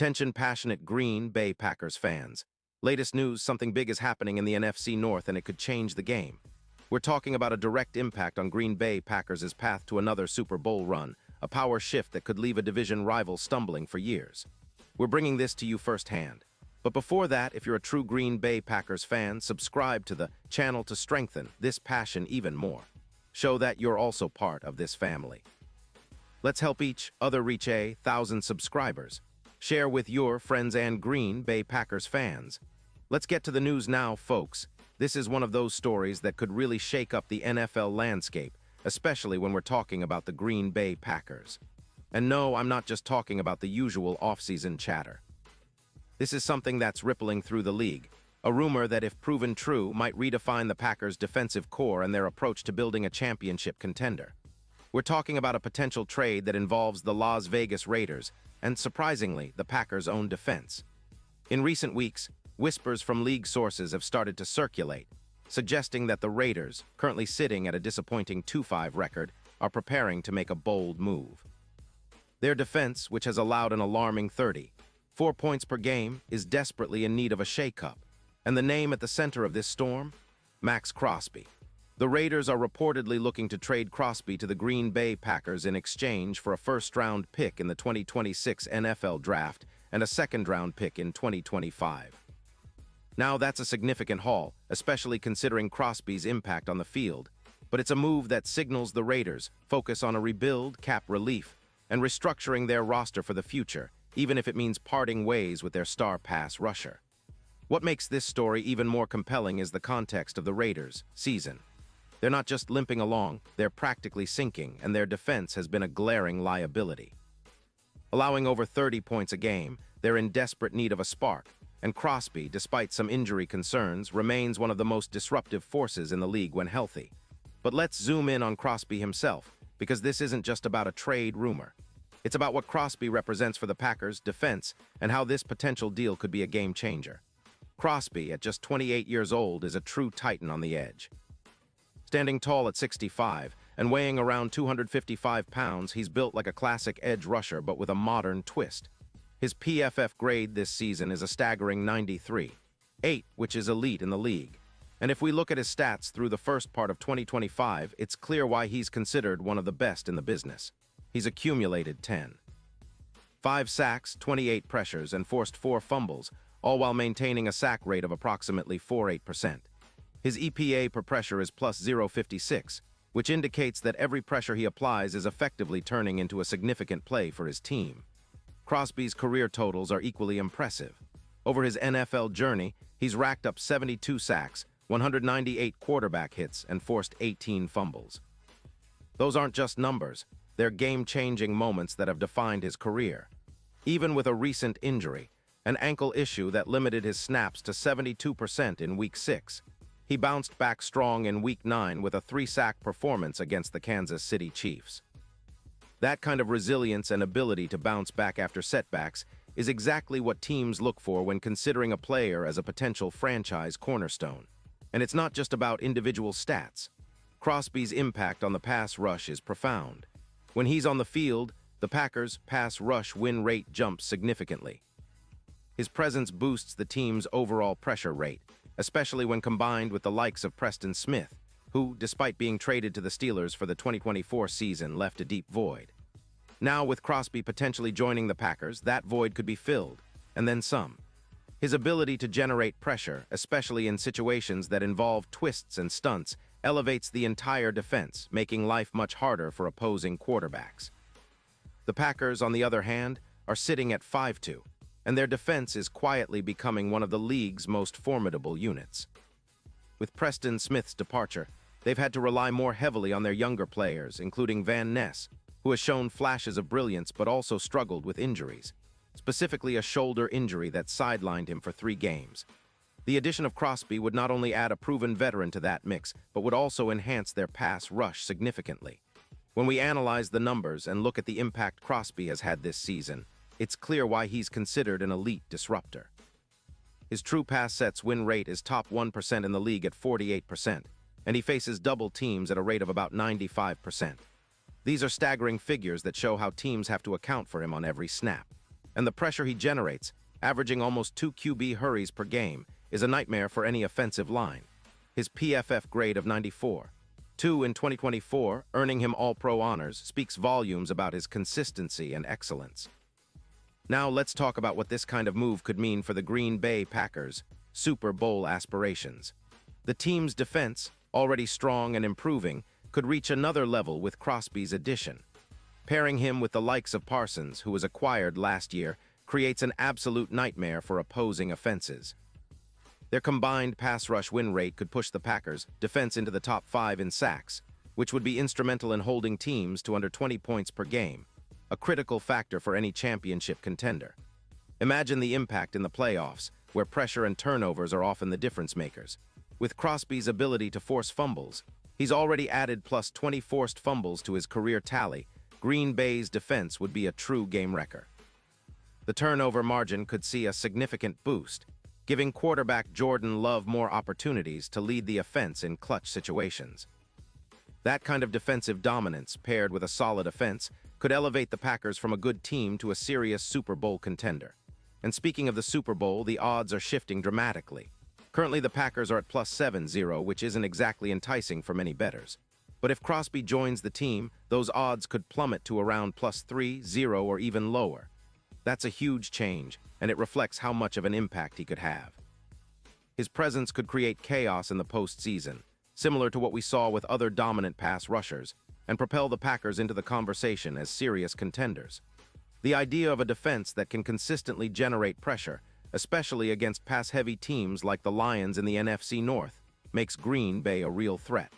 Attention passionate Green Bay Packers fans. Latest news, something big is happening in the NFC North and it could change the game. We're talking about a direct impact on Green Bay Packers' path to another Super Bowl run, a power shift that could leave a division rival stumbling for years. We're bringing this to you firsthand. But before that, if you're a true Green Bay Packers fan, subscribe to the channel to strengthen this passion even more. Show that you're also part of this family. Let's help each other reach 1,000 subscribers. Share with your friends and Green Bay Packers fans. Let's get to the news now, folks. This is one of those stories that could really shake up the NFL landscape, especially when we're talking about the Green Bay Packers. And no, I'm not just talking about the usual off-season chatter. This is something that's rippling through the league, a rumor that, if proven true, might redefine the Packers' defensive core and their approach to building a championship contender. We're talking about a potential trade that involves the Las Vegas Raiders and, surprisingly, the Packers' own defense. In recent weeks, whispers from league sources have started to circulate, suggesting that the Raiders, currently sitting at a disappointing 2-5 record, are preparing to make a bold move. Their defense, which has allowed an alarming 34 points per game, is desperately in need of a shake-up, and the name at the center of this storm? Max Crosby. The Raiders are reportedly looking to trade Crosby to the Green Bay Packers in exchange for a first-round pick in the 2026 NFL Draft and a second-round pick in 2025. Now, that's a significant haul, especially considering Crosby's impact on the field, but it's a move that signals the Raiders focus on a rebuild, cap relief, and restructuring their roster for the future, even if it means parting ways with their star pass rusher. What makes this story even more compelling is the context of the Raiders' season. They're not just limping along, they're practically sinking, and their defense has been a glaring liability. Allowing over 30 points a game, they're in desperate need of a spark, and Crosby, despite some injury concerns, remains one of the most disruptive forces in the league when healthy. But let's zoom in on Crosby himself, because this isn't just about a trade rumor. It's about what Crosby represents for the Packers' defense and how this potential deal could be a game changer. Crosby, at just 28 years old, is a true titan on the edge. Standing tall at 6'5" and weighing around 255 pounds, he's built like a classic edge rusher but with a modern twist. His PFF grade this season is a staggering 93.8, which is elite in the league. And if we look at his stats through the first part of 2025, it's clear why he's considered one of the best in the business. He's accumulated 5 sacks, 28 pressures, and forced 4 fumbles, all while maintaining a sack rate of approximately 48%. His EPA per pressure is plus 0.56, which indicates that every pressure he applies is effectively turning into a significant play for his team. Crosby's career totals are equally impressive. Over his NFL journey, he's racked up 72 sacks, 198 quarterback hits, and forced 18 fumbles. Those aren't just numbers, they're game-changing moments that have defined his career. Even with a recent injury, an ankle issue that limited his snaps to 72% in Week 6, he bounced back strong in Week 9 with a 3-sack performance against the Kansas City Chiefs. That kind of resilience and ability to bounce back after setbacks is exactly what teams look for when considering a player as a potential franchise cornerstone. And it's not just about individual stats. Crosby's impact on the pass rush is profound. When he's on the field, the Packers' pass rush win rate jumps significantly. His presence boosts the team's overall pressure rate, especially when combined with the likes of Preston Smith, who, despite being traded to the Steelers for the 2024 season, left a deep void. Now, with Crosby potentially joining the Packers, that void could be filled, and then some. His ability to generate pressure, especially in situations that involve twists and stunts, elevates the entire defense, making life much harder for opposing quarterbacks. The Packers, on the other hand, are sitting at 5-2, and their defense is quietly becoming one of the league's most formidable units. With Preston Smith's departure, they've had to rely more heavily on their younger players, including Van Ness, who has shown flashes of brilliance but also struggled with injuries, specifically a shoulder injury that sidelined him for 3 games. The addition of Crosby would not only add a proven veteran to that mix, but would also enhance their pass rush significantly. When we analyze the numbers and look at the impact Crosby has had this season, it's clear why he's considered an elite disruptor. His true pass sets win rate is top 1% in the league at 48%, and he faces double teams at a rate of about 95%. These are staggering figures that show how teams have to account for him on every snap. And the pressure he generates, averaging almost 2 QB hurries per game, is a nightmare for any offensive line. His PFF grade of 94.2 in 2024, earning him All-Pro honors, speaks volumes about his consistency and excellence. Now let's talk about what this kind of move could mean for the Green Bay Packers' Super Bowl aspirations. The team's defense, already strong and improving, could reach another level with Crosby's addition. Pairing him with the likes of Parsons, who was acquired last year, creates an absolute nightmare for opposing offenses. Their combined pass rush win rate could push the Packers' defense into the top 5 in sacks, which would be instrumental in holding teams to under 20 points per game, a critical factor for any championship contender. Imagine the impact in the playoffs, where pressure and turnovers are often the difference makers. With Crosby's ability to force fumbles, he's already added plus 20 forced fumbles to his career tally. Green Bay's defense would be a true game wrecker. The turnover margin could see a significant boost, giving quarterback Jordan Love more opportunities to lead the offense in clutch situations. That kind of defensive dominance, paired with a solid offense, could elevate the Packers from a good team to a serious Super Bowl contender. And speaking of the Super Bowl, the odds are shifting dramatically. Currently, the Packers are at plus 7-0, which isn't exactly enticing for many bettors. But if Crosby joins the team, those odds could plummet to around plus 3-0 or even lower. That's a huge change, and it reflects how much of an impact he could have. His presence could create chaos in the postseason, similar to what we saw with other dominant pass rushers, and propel the Packers into the conversation as serious contenders. The idea of a defense that can consistently generate pressure, especially against pass-heavy teams like the Lions in the NFC North, makes Green Bay a real threat.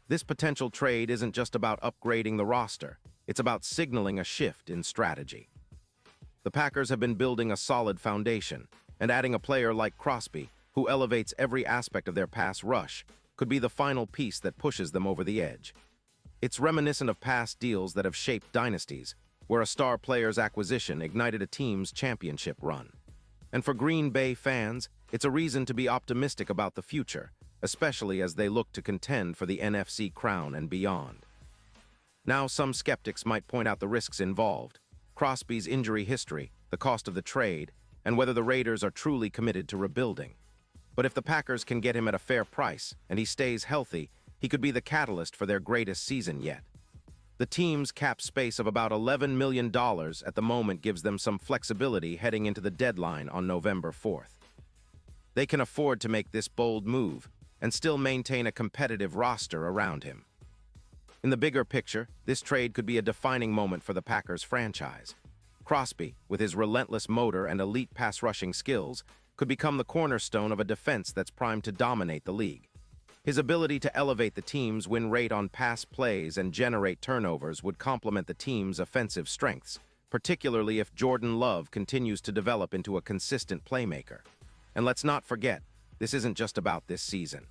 This potential trade isn't just about upgrading the roster, it's about signaling a shift in strategy. The Packers have been building a solid foundation, and adding a player like Crosby, who elevates every aspect of their pass rush, could be the final piece that pushes them over the edge. It's reminiscent of past deals that have shaped dynasties, where a star player's acquisition ignited a team's championship run. And for Green Bay fans, it's a reason to be optimistic about the future, especially as they look to contend for the NFC crown and beyond. Now, some skeptics might point out the risks involved: Crosby's injury history, the cost of the trade, and whether the Raiders are truly committed to rebuilding. But if the Packers can get him at a fair price and he stays healthy, he could be the catalyst for their greatest season yet. The team's cap space of about $11 million at the moment gives them some flexibility heading into the deadline on November 4th. They can afford to make this bold move and still maintain a competitive roster around him. In the bigger picture, this trade could be a defining moment for the Packers franchise. Crosby, with his relentless motor and elite pass-rushing skills, could become the cornerstone of a defense that's primed to dominate the league. His ability to elevate the team's win rate on pass plays and generate turnovers would complement the team's offensive strengths, particularly if Jordan Love continues to develop into a consistent playmaker. And let's not forget, this isn't just about this season.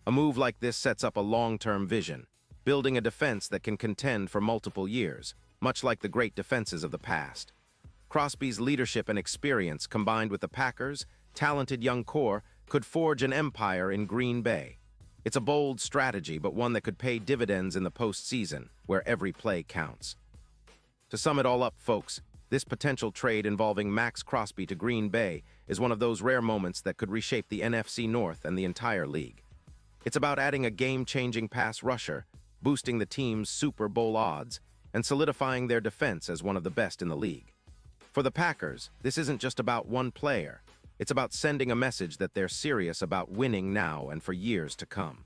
A move like this sets up a long-term vision, building a defense that can contend for multiple years, much like the great defenses of the past. Crosby's leadership and experience, combined with the Packers' talented young core, could forge an empire in Green Bay. It's a bold strategy, but one that could pay dividends in the postseason, where every play counts. To sum it all up, folks, this potential trade involving Max Crosby to Green Bay is one of those rare moments that could reshape the NFC North and the entire league. It's about adding a game-changing pass rusher, boosting the team's Super Bowl odds, and solidifying their defense as one of the best in the league. For the Packers, this isn't just about one player. It's about sending a message that they're serious about winning now and for years to come.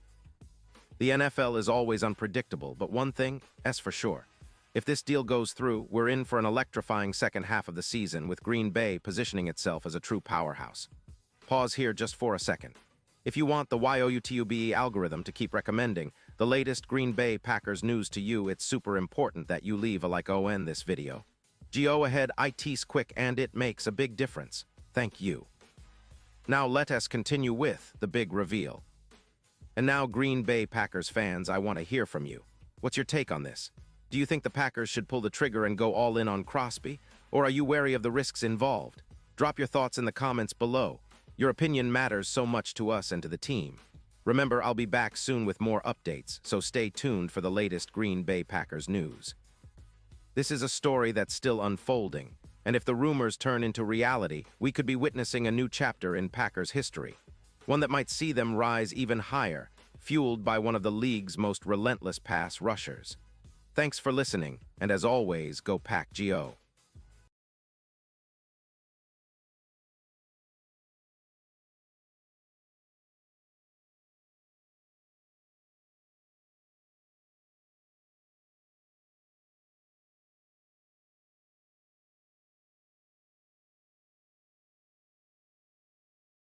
The NFL is always unpredictable, but one thing is for sure. If this deal goes through, we're in for an electrifying second half of the season, with Green Bay positioning itself as a true powerhouse. Pause here just for a second. If you want the YOUTUBE algorithm to keep recommending the latest Green Bay Packers news to you, it's super important that you leave a like on this video. Go ahead, it's quick and it makes a big difference. Thank you. Now let us continue with the big reveal. And now, Green Bay Packers fans, I want to hear from you. What's your take on this? Do you think the Packers should pull the trigger and go all in on Crosby? Or are you wary of the risks involved? Drop your thoughts in the comments below. Your opinion matters so much to us and to the team. Remember, I'll be back soon with more updates, so stay tuned for the latest Green Bay Packers news. This is a story that's still unfolding, And if the rumors turn into reality, we could be witnessing a new chapter in Packers history, one that might see them rise even higher, fueled by one of the league's most relentless pass rushers. Thanks for listening, and as always, go Pack Go.